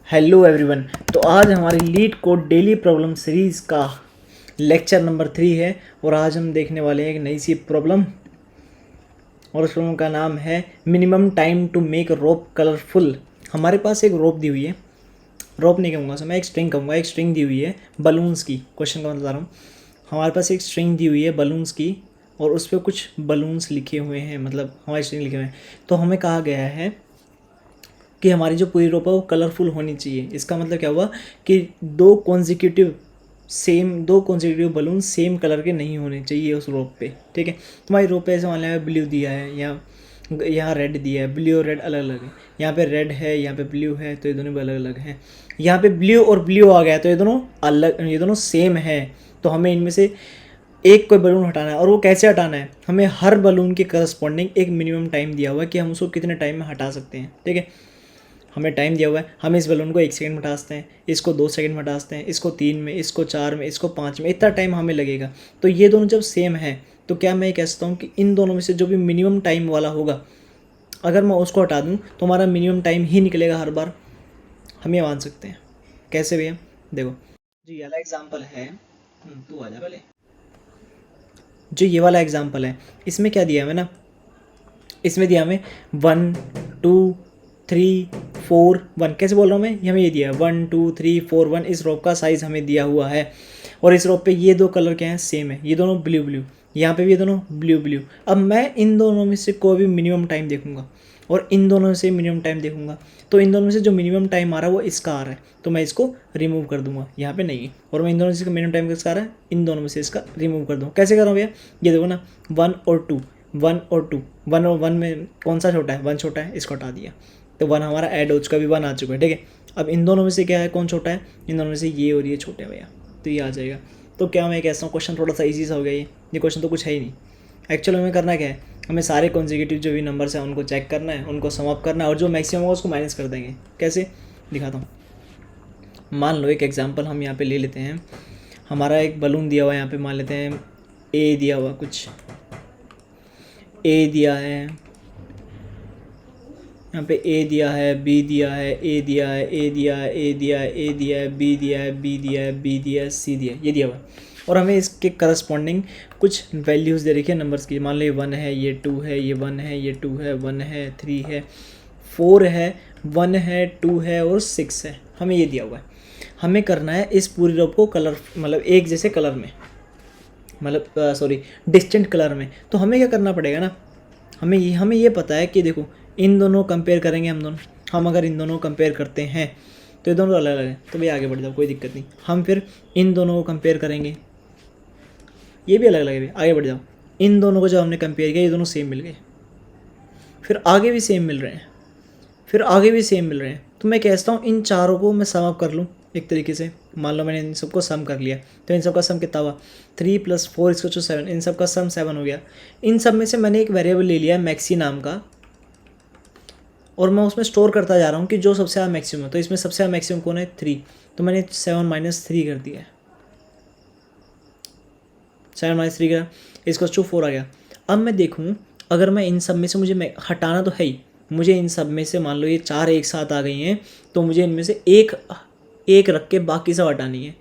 Hello everyone. तो आज हमारी leet code daily problem series का लेक्चर नंबर 3 है और आज हम देखने वाले हैं एक नई सी प्रॉब्लम और उस प्रॉब्लम का नाम है minimum time to make rope colourful. हमारे पास एक रोप दी हुई है, रोप नहीं कहूँगा सर, मैं एक स्ट्रिंग कहूँगा। एक स्ट्रिंग दी हुई है बलून्स की, क्वेश्चन का बता रहा हूँ। हमारे पास एक स्ट्रिंग दी हुई है बलून्स की और उस पर कुछ बलून्स लिखे हुए हैं, मतलब हमारी स्ट्रिंग लिखे हुए हैं। तो हमें कहा गया है कि हमारी जो पूरी रोप है वो कलरफुल होनी चाहिए। इसका मतलब क्या हुआ कि दो कॉन्जिक्यूटिव बलून सेम कलर के नहीं होने चाहिए उस रोप पे। ठीक है, तुम्हारी रोप पे ऐसे मान लिया ब्लू दिया है, यहाँ रेड दिया है, ब्लू और रेड अलग अलग है। यहाँ पे रेड है, यहाँ पे ब्लू है, तो ये दोनों भी अलग अलग हैं। यहाँ पे ब्लू और ब्लू आ गया तो ये दोनों अलग, ये दोनों सेम है। तो हमें इनमें से एक कोई बलून हटाना है। और वो कैसे हटाना है, हमें हर बलून के करस्पॉन्डिंग एक मिनिमम टाइम दिया हुआ है कि हम उसको कितने टाइम में हटा सकते हैं। ठीक है, हमें टाइम दिया हुआ है। हम इस बलून को 1 सेकंड में हटा सकते हैं, इसको 2 सेकंड में हटा सकते हैं, इसको 3 में, इसको 4 में, इसको 5 में, इतना टाइम हमें लगेगा। तो ये दोनों जब सेम है तो क्या मैं ये कह सकता हूँ कि इन दोनों में से जो भी मिनिमम टाइम वाला होगा, अगर मैं उसको हटा दूँ तो हमारा मिनिमम टाइम ही निकलेगा हर बार। हम ये मान सकते हैं। कैसे भैया, देखो जी, ये वाला एग्जाम्पल है, तू आ जा पहले। जो ये वाला एग्जाम्पल है, इसमें क्या दिया है हमें ना, इसमें दिया हमें 1 2 3 4 1। कैसे बोल रहा हूँ मैं, हमें ये दिया है 1 2 3 4 1। इस रोप का साइज़ हमें दिया हुआ है और इस रोप पे ये दो कलर क्या हैं, सेम है। ये दोनों ब्लू ब्लू, यहाँ पे भी ये दोनों ब्लू ब्लू। अब मैं इन दोनों में से कोई भी मिनिमम टाइम देखूंगा और इन दोनों से मिनिमम टाइम देखूंगा, तो इन दोनों में से जो मिनिमम टाइम आ रहा है वो इसका आ रहा है, तो मैं इसको रिमूव कर दूंगा, यहाँ पे नहीं है। और मैं इन दोनों से मिनिमम टाइम किसका आ रहा है, इन दोनों में से इसका रिमूव कर दूँगा। कैसे कर रहा हूँ भैया, ये देखो ना, 1 और 2, 1 और 2, 1 और 1 में कौन सा छोटा है, 1 छोटा है, इसको हटा दिया तो 1 हमारा ऐड हो चुका, भी 1 आ चुका है। ठीक है, अब इन दोनों में से क्या है, कौन छोटा है, इन दोनों में से ये और ये छोटे हैं भैया, तो ये आ जाएगा। तो क्या मैं कहता हूँ, क्वेश्चन थोड़ा सा ईजी सा हो गया। ये क्वेश्चन तो कुछ है ही नहीं। एक्चुअली हमें करना क्या है, हमें सारे कॉन्जिक्यूटिव जो भी नंबर्स हैं उनको चेक करना है, उनको सम अप करना है और जो मैक्सिमम होगा उसको माइनस कर देंगे। कैसे दिखाता हूँ, मान लो एक एग्जांपल हम यहाँ पे ले लेते हैं। हमारा एक बलून दिया हुआ है, यहाँ पे मान लेते हैं ए दिया हुआ, कुछ ए दिया है, यहाँ पे ए दिया है, बी दिया है, ए दिया है, ए दिया है, ए दिया है, ए दिया है, बी दिया है, बी दिया है, बी दिया है, सी दिया है, ये दिया हुआ है। और हमें इसके करस्पॉन्डिंग कुछ वैल्यूज़ दे रखी है नंबर्स की। मान लो ये 1 है, ये 2 है, ये 1 है, ये 2 है, 1 है, 3 है, 4 है, 1 है, 2 है और 6 है। हमें ये दिया हुआ है। हमें करना है इस पूरी रो को कलर, मतलब एक जैसे कलर में, मतलब सॉरी डिस्टेंट कलर में। तो हमें क्या करना पड़ेगा ना, हमें ये पता है कि देखो इन दोनों कंपेयर करेंगे हम अगर इन दोनों कंपेयर करते हैं तो ये दोनों अलग अलग हैं, तो भाई आगे बढ़ जाओ, कोई दिक्कत नहीं। हम फिर इन दोनों को कंपेयर करेंगे, ये भी अलग अलग है, आगे बढ़ जाओ। इन दोनों को जब हमने कंपेयर किया ये दोनों सेम मिल गए, फिर आगे भी सेम मिल रहे हैं, फिर आगे भी सेम मिल रहे हैं। तो मैं कहता हूँ इन चारों को मैं सम अप कर लूँ एक तरीके से। मान लो मैंने इन सबको सम कर लिया, तो इन सब का सम कितना हुआ, 3 + 4 = 7। इन सब का सम 7 हो गया। इन सब में से मैंने एक वेरिएबल ले लिया मैक्सी नाम का और मैं उसमें स्टोर करता जा रहा हूँ कि जो सबसे ज़्यादा मैक्सिमम है। तो इसमें सबसे ज़्यादा मैक्सिमम कौन है, 3। तो मैंने 7 - 3 कर दिया है, 7 - 3 का इसको 4 आ गया। अब मैं देखूँ, अगर मैं इन सब में से, मुझे हटाना तो है ही, मुझे इन सब में से मान लो ये 4 एक साथ आ गई हैं, तो मुझे इनमें से एक रख के बाकी सब हटानी है।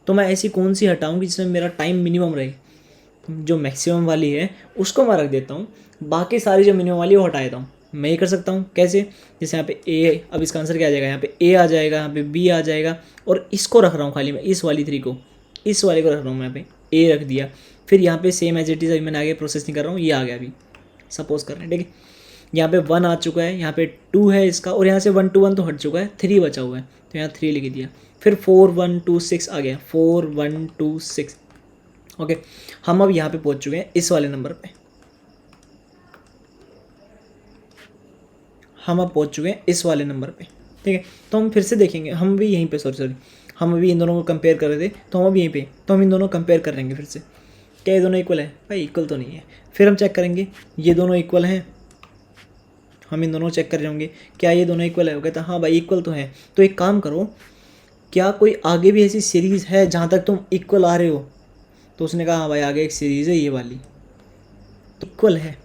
तो मैं ऐसी कौन सी हटाऊँ कि जिसमें मेरा टाइम मिनिमम रहे। जो मैक्सिमम वाली है उसको मैं रख देता हूँ, बाकी सारी जो मिनिमम वाली है वो हटा देता हूँ। मैं ये कर सकता हूँ कैसे, जैसे यहाँ पे ए, अब इसका आंसर क्या आ जाएगा, यहाँ पे ए आ जाएगा, यहाँ पे बी आ जाएगा और इसको रख रहा हूँ खाली मैं, इस वाली 3 को, इस वाले को रख रहा हूँ मैं, यहाँ पे ए रख दिया। फिर यहाँ पे सेम एज इट इज़, अभी मैंने आगे प्रोसेस नहीं कर रहा हूँ, ये आ गया अभी सपोज कर रहे हैं। ठीक है, यहाँ पे 1 आ चुका है, यहाँ पे 2 है इसका, और यहाँ से 1 to 1 तो हट चुका है, 3 बचा हुआ है, तो यहाँ 3 लिख दिया। फिर 4 1 2 6 आ गया, 4 1 2 6। ओके, हम अब यहाँ पे पहुँच चुके हैं इस वाले नंबर पे, हम अब पहुँच चुके हैं इस वाले नंबर पे। ठीक है, तो हम फिर से देखेंगे, हम भी यहीं पे सॉरी हम अभी इन दोनों को कंपेयर कर रहे थे, तो हम अब यहीं पे, तो हम इन दोनों को कंपेयर करेंगे फिर से। क्या ये दोनों इक्वल है, भाई इक्वल तो नहीं है। फिर हम चेक करेंगे ये दोनों इक्वल हैं, हम इन दोनों को चेक कर जाएंगे क्या ये दोनों इक्वल है। वो कहता है हाँ भाई इक्वल तो है। तो एक काम करो, क्या कोई आगे भी ऐसी सीरीज़ है जहाँ तक तुम इक्वल आ रहे हो। तो उसने कहा हाँ भाई आगे एक सीरीज़ है ये वाली, इक्वल है।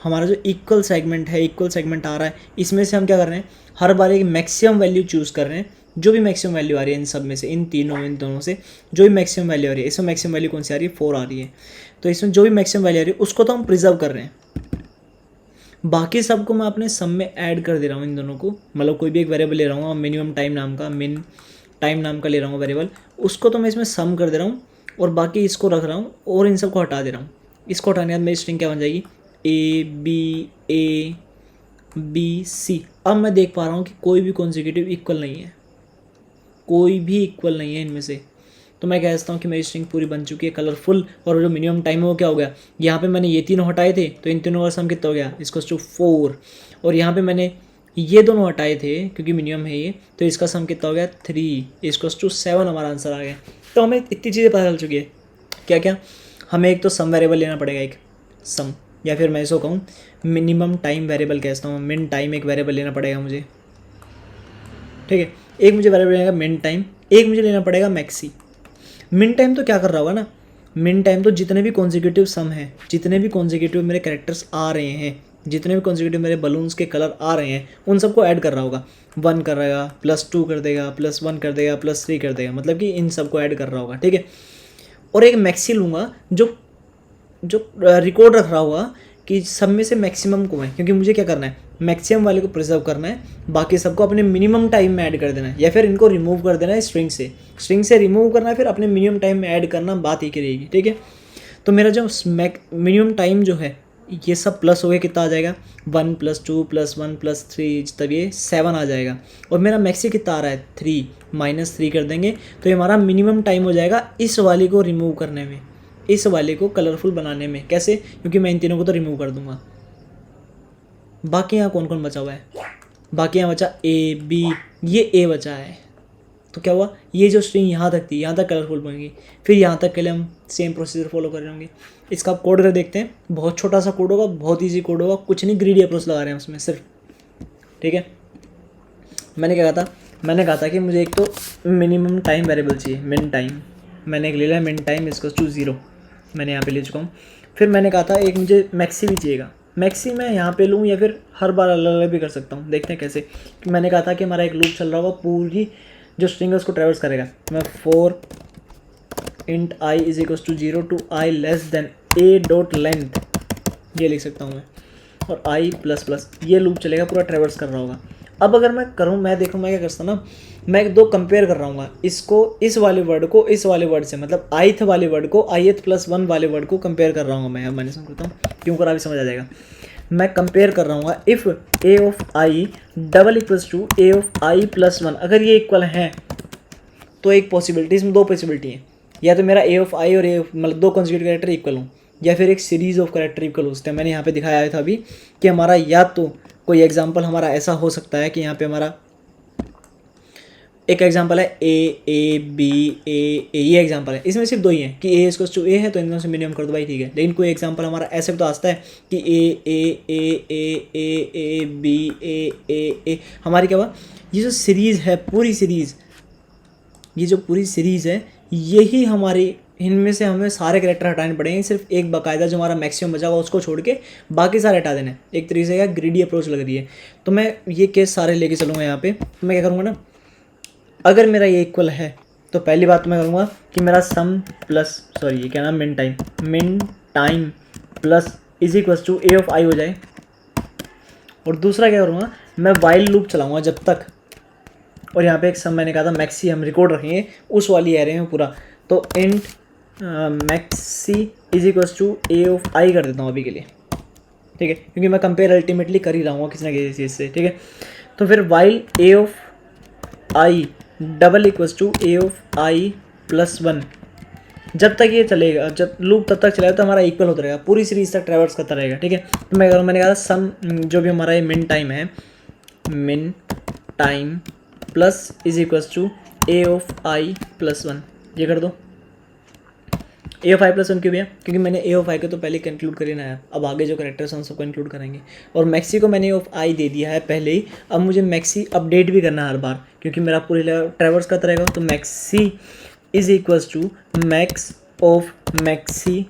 हमारा जो इक्वल सेगमेंट है, इक्वल सेगमेंट आ रहा है, इसमें से हम क्या कर रहे हैं, हर बार एक मैक्सिमम वैल्यू चूज़ कर रहे हैं जो भी मैक्सिमम वैल्यू आ रही है इन सब में से, इन दोनों से जो भी मैक्सिमम वैल्यू आ रही है, इसमें मैक्सिमम वैल्यू कौन सी आ रही है, 4 आ रही है। तो इसमें जो भी मैक्सिमम वैल्यू आ रही है उसको तो हम प्रिजर्व कर रहे हैं, बाकी सबको मैं अपने सम में ऐड कर दे रहा हूँ इन दोनों को। मतलब कोई भी एक वेरिएबल ले रहा हूँ, मिनिमम टाइम नाम का, मिन टाइम नाम का ले रहा हूँ वेरिएबल, उसको तो मैं इसमें सम कर दे रहा हूँ और बाकी इसको रख रहा हूँ और इन सबको हटा दे रहा हूँ। इसको हटाने के बाद मेरी स्ट्रिंग क्या बन जाएगी, A B C। अब मैं देख पा रहा हूँ कि कोई भी कॉन्जिक्यूटिव इक्वल नहीं है, कोई भी इक्वल नहीं है इनमें से। तो मैं कह सकता हूँ कि मेरी स्ट्रिंग पूरी बन चुकी है, कलरफुल। और जो मिनिमम टाइम है वो क्या हो गया, यहाँ पे मैंने ये तीनों हटाए थे तो इन तीनों का सम कितना हो गया, इसको 4। और यहाँ पे मैंने ये दोनों हटाए थे क्योंकि मिनिमम है ये, तो इसका सम कितना हो गया 3, इसको 7 हमारा आंसर आ गया। तो हमें इतनी चीज़ें पता चल चुकी है। क्या क्या, हमें एक तो सम वेरिएबल लेना पड़ेगा, एक सम, या फिर मैं इसको कहूँ मिनिमम टाइम वेरिएबल कहता हूँ, मिन टाइम एक वेरिएबल लेना पड़ेगा मुझे, ठीक है। एक मुझे वेरिएबल लेना मिन टाइम, एक मुझे लेना पड़ेगा मैक्सी। मिन टाइम तो क्या कर रहा होगा ना, मिन टाइम तो जितने भी कॉन्जिक्यूटिव सम हैं, जितने भी कॉन्जिक्यूटिव मेरे कैरेक्टर्स आ रहे हैं, जितने भी कॉन्जिक्यूटिव मेरे बलून्स के कलर आ रहे हैं, उन सबको ऐड कर रहा होगा। 1 कर रहेगा, +2 कर देगा, +1 कर देगा, +3 कर देगा, मतलब कि इन सबको ऐड कर रहा होगा, ठीक है। और एक मैक्सी लूँगा जो रिकॉर्ड रख रहा होगा कि सब में से मैक्सिमम को है, क्योंकि मुझे क्या करना है, मैक्सिमम वाले को प्रिजर्व करना है, बाकी सबको अपने मिनिमम टाइम में ऐड कर देना है, या फिर इनको रिमूव कर देना है स्ट्रिंग से रिमूव करना है, फिर अपने मिनिमम टाइम में ऐड करना, बात एक ही रहेगी, ठीक है। तो मेरा जो मिनिमम टाइम जो है ये सब प्लस हो गया, कितना आ जाएगा 1 + 2 + 1 + 3, तब ये 7 आ जाएगा। और मेरा मैक्सी कितना आ रहा है 3, -3 कर देंगे तो ये हमारा मिनिमम टाइम हो जाएगा इस वाले को रिमूव करने में, इस वाले को कलरफुल बनाने में। कैसे, क्योंकि मैं इन तीनों को तो रिमूव कर दूंगा। बाकी यहाँ कौन कौन बचा हुआ है, बाकी यहाँ बचा A B, ये A बचा है। तो क्या हुआ, ये जो स्ट्रिंग यहाँ तक थी, यहाँ तक कलरफुल बनेगी, फिर यहाँ तक के लिए हम सेम प्रोसीजर फॉलो कर रहे होंगे। इसका आप कोड कर देखते हैं, बहुत छोटा सा कोड होगा, बहुत ईजी कोड होगा, कुछ नहीं, ग्रीडी अप्रोच लगा रहे हैं उसमें सिर्फ, ठीक है। मैंने क्या कहा था, मैंने कहा था कि मुझे एक तो मिनिमम टाइम वेरिएबल चाहिए, मिन टाइम। मैंने एक ले लिया मिन टाइम =0, मैंने यहाँ पे ले चुका हूँ। फिर मैंने कहा था एक मुझे मैक्सी भी चाहिएगा, मैक्सी मैं यहाँ पे लूँ या फिर हर बार अलग अलग भी कर सकता हूँ, देखते हैं कैसे। मैंने कहा था कि हमारा एक लूप चल रहा होगा, पूरी जो स्ट्रिंग है उसको ट्रैवर्स करेगा। मैं for int I = 0 to I < a.length ये लिख सकता हूँ मैं, और I++ ये लूप चलेगा, पूरा ट्रैवर्स कर रहा होगा। अब अगर मैं करूँ, मैं देखूँ मैं क्या करता ना, मैं दो कंपेयर कर रहा हूँ, इसको इस वाले वर्ड को इस वाले वर्ड से, मतलब ith वाले वर्ड को ith+1 वाले वर्ड को कंपेयर कर रहा हूँ मैं। मैंने समझ करता हूँ क्यों करा, अभी समझ आ जाएगा। मैं कंपेयर कर रहा हूँ if a of I = a of I+1, अगर ये इक्वल हैं तो एक पॉसिबिलिटी, इसमें दो पॉसिबिलिटी हैं, या तो मेरा a of I और मतलब दो कॉन्जिक्यूटिव कैरेक्टर इक्वल हों, या फिर एक सीरीज ऑफ कैरेक्टर इक्वल हो सकते हैं। मैंने यहाँ पे दिखाया था अभी कि हमारा या तो कोई एग्जांपल हमारा ऐसा हो सकता है कि यहाँ पे हमारा एक एग्जांपल है A ये एग्जांपल है, इसमें सिर्फ दो ही हैं कि A = A है तो इन दोनों से मिनिमम कर दो भाई, ठीक है। लेकिन कोई एग्जांपल हमारा ऐसे भी तो आता है कि A B हमारी क्या हुआ, ये जो सीरीज़ है, पूरी सीरीज़, ये जो पूरी सीरीज़ है, यही हमारी, इनमें से हमें सारे कैरेक्टर हटाने पड़ेंगे, सिर्फ एक बाकायदा जो हमारा मैक्सिमम बचा हुआ उसको छोड़ के बाकी सारे हटा देने। एक तरीके से ग्रीडी अप्रोच लग रही है। तो मैं ये केस सारे लेके चलूँगा यहाँ पे। तो मैं क्या करूँगा ना, अगर मेरा ये इक्वल है तो पहली बात मैं करूँगा कि मेरा सम प्लस ये क्या नाम, मिन time plus = a of I हो जाए। और दूसरा क्या करूँगा, मैं वाइल लूप चलाऊँगा जब तक, और यहाँ पे एक सम मैंने कहा था मैक्सी हम रिकॉर्ड रखेंगे उस वाली एरे में पूरा, तो int maxi = a of I कर देता हूँ अभी के लिए, ठीक है, क्योंकि मैं कंपेयर अल्टीमेटली कर ही रहा हूँ किसी ना किसी चीज़ से, ठीक है। तो फिर while a of I = a of I+1, जब तक ये चलेगा, जब लूप तब तक चलेगा तो हमारा इक्वल होता रहेगा, पूरी सीरीज तक ट्रैवर्स करता रहेगा, ठीक है। तो मैंने कहा सम जो भी हमारा ये मिन टाइम है, मिन time plus = a of I+1, ये कर दो। a of I+1 क्यों भैया, क्योंकि मैंने a of I को तो पहले इंक्लूड कर ही ना है, अब आगे जो कैरेक्टर्स हैं उन सबको इंक्लूड करेंगे। और मैक्सी को मैंने a of I दे दिया है पहले ही, अब मुझे मैक्सी अपडेट भी करना है हर बार, क्योंकि मेरा पूरी ट्रैवर्स करता रहेगा। तो maxi = max of maxi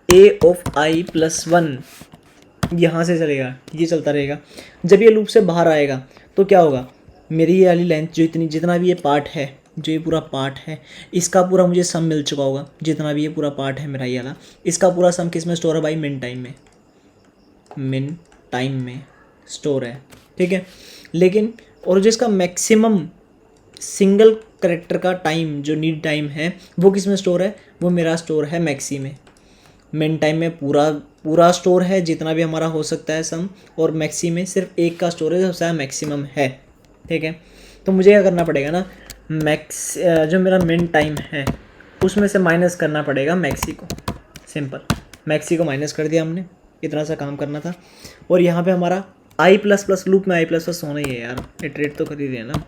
a of I+1, यहाँ से चलेगा, ये चलता रहेगा। जब ये लूप से बाहर आएगा तो क्या होगा, मेरी ये वाली लेंथ जो जितना भी ये पार्ट है, जो ये पूरा पार्ट है, इसका पूरा मुझे सम मिल चुका होगा। जितना भी ये पूरा पार्ट है मेरा ये वाला, इसका पूरा सम किस में स्टोर है भाई? मिन टाइम में। मिन टाइम में स्टोर है, ठीक है। लेकिन और जो इसका मैक्सिमम सिंगल करेक्टर का टाइम जो नीड टाइम है वो किस में स्टोर है? वो मेरा स्टोर है मैक्सी में। मिन टाइम में पूरा स्टोर है जितना भी हमारा हो सकता है सम, और मैक्सी में सिर्फ एक का स्टोरेज सबसे मैक्सिमम है, ठीक है। तो मुझे क्या करना पड़ेगा ना, मैक्स जो मेरा मिन टाइम है उसमें से माइनस करना पड़ेगा मैक्सी को। सिंपल, मैक्सी को माइनस कर दिया हमने, इतना सा काम करना था। और यहाँ पे हमारा आई प्लस प्लस लूप में आई प्लस प्लस होना ही है यार, इटरेट तो कर ही रहे ना,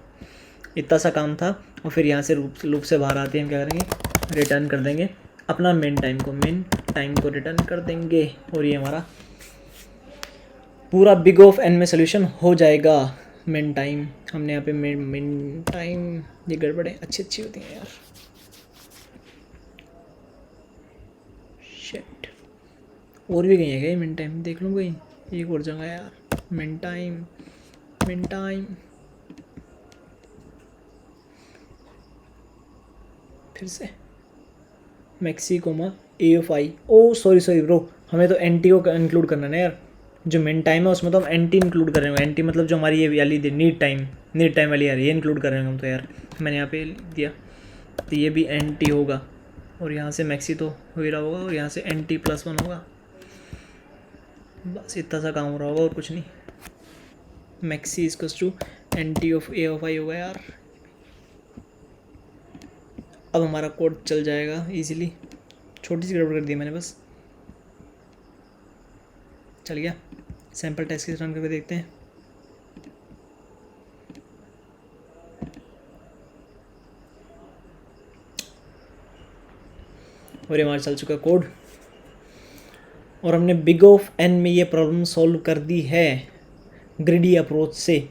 इतना सा काम था। और फिर यहाँ से लूप से बाहर आते हैं, हम क्या करेंगे, रिटर्न कर देंगे अपना मिन टाइम को रिटर्न कर देंगे, और ये हमारा पूरा बिग ऑफ एन में सोल्यूशन हो जाएगा। मिन टाइम हमने यहाँ पे मिन टाइम, ये गड़बड़े अच्छी होती हैं यार, शिट। और भी गई है क्या मिन टाइम? देख लूँ कहीं, एक और जगह यार, मिन टाइम फिर से maxi comma A of I. Oh sorry bro, हमें तो एन टी को इंक्लूड करना है ना यार। जो मिन टाइम है उसमें तो हम एन टी इंक्लूड कर रहे हैं। एन टी मतलब जो हमारी ये वाली नीड टाइम वाली यार, ये इंक्लूड कर रहे हैं हम तो यार। मैंने यहाँ पे दिया तो ये भी एन टी होगा, और यहाँ से मैक्सी तो हो ही रहा होगा, और यहाँ से एन टी प्लस 1 होगा। बस इतना सा काम हो रहा होगा और कुछ नहीं। Maxi equals to N T of A of I होगा यार। अब हमारा कोड चल जाएगा इजीली। छोटी सी गड़बड़ कर दी मैंने, बस चल गया। सैम्पल टेस्ट केस रन करके देखते हैं। और ये हमारा चल चुका कोड, और हमने बिग ऑफ एन में ये प्रॉब्लम सॉल्व कर दी है ग्रिडी अप्रोच से।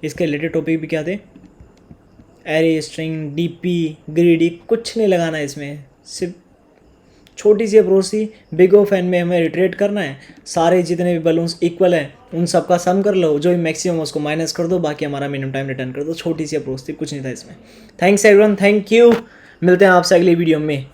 इसके रिलेटेड टॉपिक भी क्या थे? एरे, स्ट्रिंग, डीपी, ग्रिडी, कुछ नहीं लगाना है इसमें, सिर्फ छोटी सी अप्रोच थी। बिग ऑफ एन में हमें रिट्रेट करना है, सारे जितने भी बलून्स इक्वल हैं उन सब का सम कर लो, जो भी मैक्सिमम उसको माइनस कर दो, बाकी हमारा मिनिमम टाइम रिटर्न कर दो। छोटी सी अप्रोच थी, कुछ नहीं था इसमें। Thanks everyone, thank you. मिलते हैं आपसे अगली वीडियो में।